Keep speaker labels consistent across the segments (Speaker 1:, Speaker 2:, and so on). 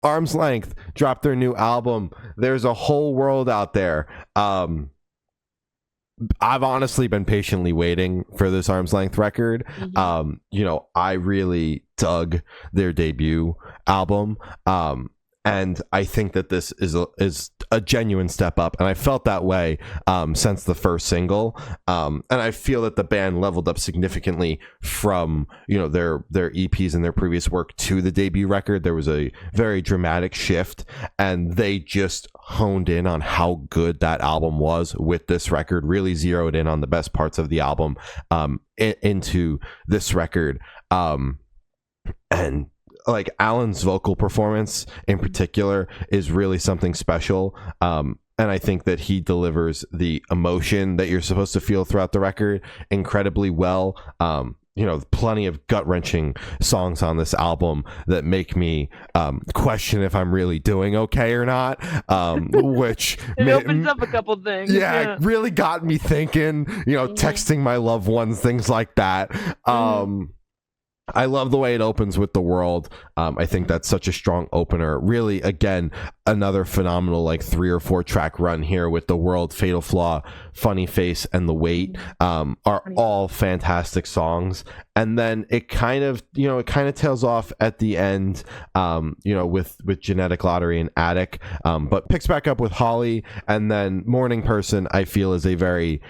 Speaker 1: Arm's Length dropped their new album. There's a whole world out there. I've honestly been patiently waiting for this Arm's Length record. I really dug their debut album. And I think that this is a genuine step up, and I felt that way since the first single. And I feel that the band leveled up significantly from their EPs and their previous work to the debut record. There was a very dramatic shift, and they just honed in on how good that album was with this record. Really zeroed in on the best parts of the album into this record, and like Alan's vocal performance in particular is really something special. And I think that he delivers the emotion that you're supposed to feel throughout the record incredibly well. Plenty of gut-wrenching songs on this album that make me question if I'm really doing okay or not, which
Speaker 2: it opens up a couple things.
Speaker 1: Yeah, it really got me thinking, texting my loved ones, things like that. I love the way it opens with The World. I think that's such a strong opener. Really, again, another phenomenal 3 or 4 track run here with The World, Fatal Flaw, Funny Face, and The Wait are all fantastic songs. And then it kind of tails off at the end, with Genetic Lottery and Attic, but picks back up with Holly, and then Morning Person, I feel, is a very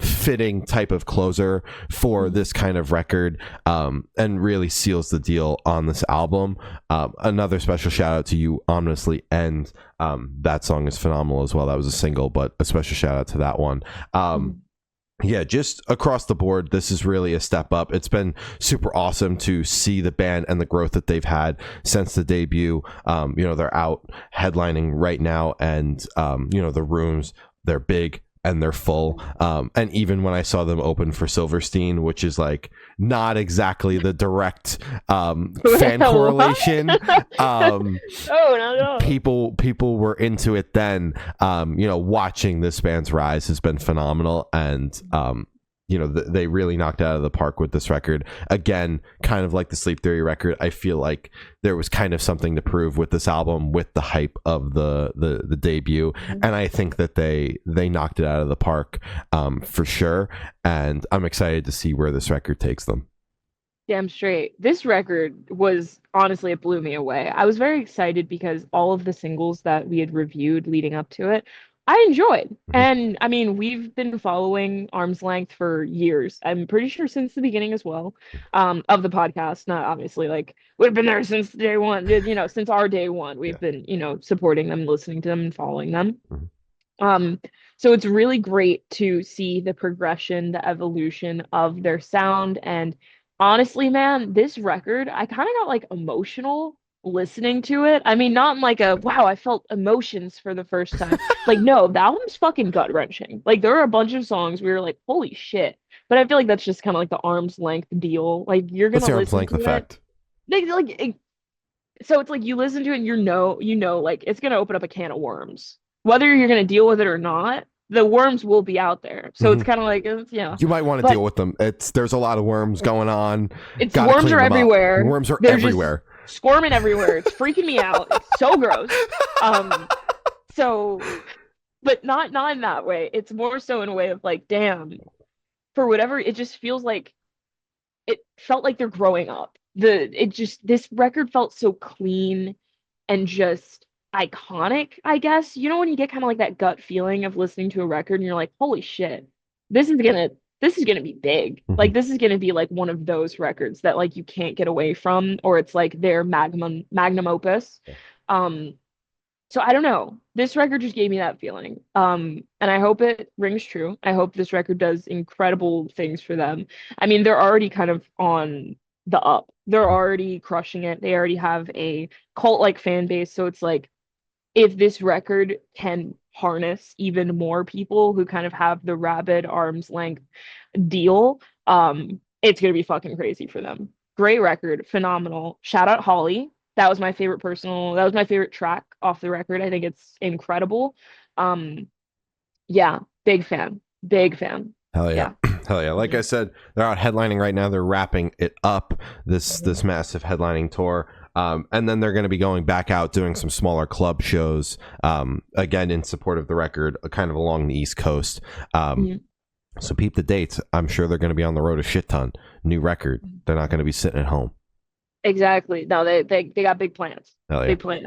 Speaker 1: fitting type of closer for this kind of record, and really seals the deal on this album. Another special shout out to You Ominously End. That song is phenomenal as well. That was a single, but a special shout out to that one. Just across the board, this is really a step up. It's been super awesome to see the band and the growth that they've had since the debut. They're out headlining right now, and the rooms, they're big and they're full. And even when I saw them open for Silverstein, which is not exactly the direct fan correlation,
Speaker 2: no.
Speaker 1: people were into it then. Watching this band's rise has been phenomenal, and they really knocked it out of the park with this record. Again, kind of like the Sleep Theory record, I feel like there was kind of something to prove with this album, with the hype of the debut, and I think that they knocked it out of the park for sure, and I'm excited to see where this record takes them.
Speaker 2: Damn straight. This record was, honestly, it blew me away. I was very excited because all of the singles that we had reviewed leading up to it, I enjoyed. And I mean, we've been following Arm's Length for years. I'm pretty sure since the beginning as well, of the podcast. Not obviously we've been there since day one, since our day one. We've been, supporting them, listening to them, and following them. So it's really great to see the progression, the evolution of their sound. And honestly, man, this record, I kind of got emotional listening to it. I mean, not in a wow, I felt emotions for the first time. No, the album's fucking gut wrenching. There are a bunch of songs we were like, holy shit. But I feel like that's just kind of the Arm's Length deal. You're gonna
Speaker 1: What's the
Speaker 2: listen
Speaker 1: Arm's Length
Speaker 2: to
Speaker 1: effect?
Speaker 2: So it's you listen to it and it's gonna open up a can of worms. Whether you're gonna deal with it or not, the worms will be out there. So it's kind of
Speaker 1: you might want to deal with them. There's a lot of worms going on.
Speaker 2: Worms are everywhere.
Speaker 1: Worms are everywhere.
Speaker 2: Squirming everywhere. It's freaking me out. It's so gross. But not in that way. It's more so in a way of damn, for whatever, it just feels like it felt like they're growing up. This record felt so clean and just iconic, I guess. When you get kind of that gut feeling of listening to a record and you're like, holy shit, this is gonna be big. This is gonna be one of those records that you can't get away from, or it's their magnum opus. So I don't know. This record just gave me that feeling. And I hope it rings true. I hope this record does incredible things for them. I mean, they're already kind of on the up. They're already crushing it. They already have a cult-like fan base. So it's if this record can harness even more people who kind of have the rabid Arm's Length deal, it's gonna be fucking crazy for them. Great record, phenomenal. Shout out Holly. That was my favorite track off the record. I think it's incredible. Big fan.
Speaker 1: Hell yeah. Hell yeah. Like I said, they're out headlining right now. They're wrapping it up, this massive headlining tour. And then they're going to be going back out doing some smaller club shows, again in support of the record, kind of along the East Coast. So peep the dates. I'm sure they're going to be on the road a shit ton. New record. They're not going to be sitting at home.
Speaker 2: Exactly. No, they got big plans.
Speaker 1: Hell yeah.
Speaker 2: Big plans.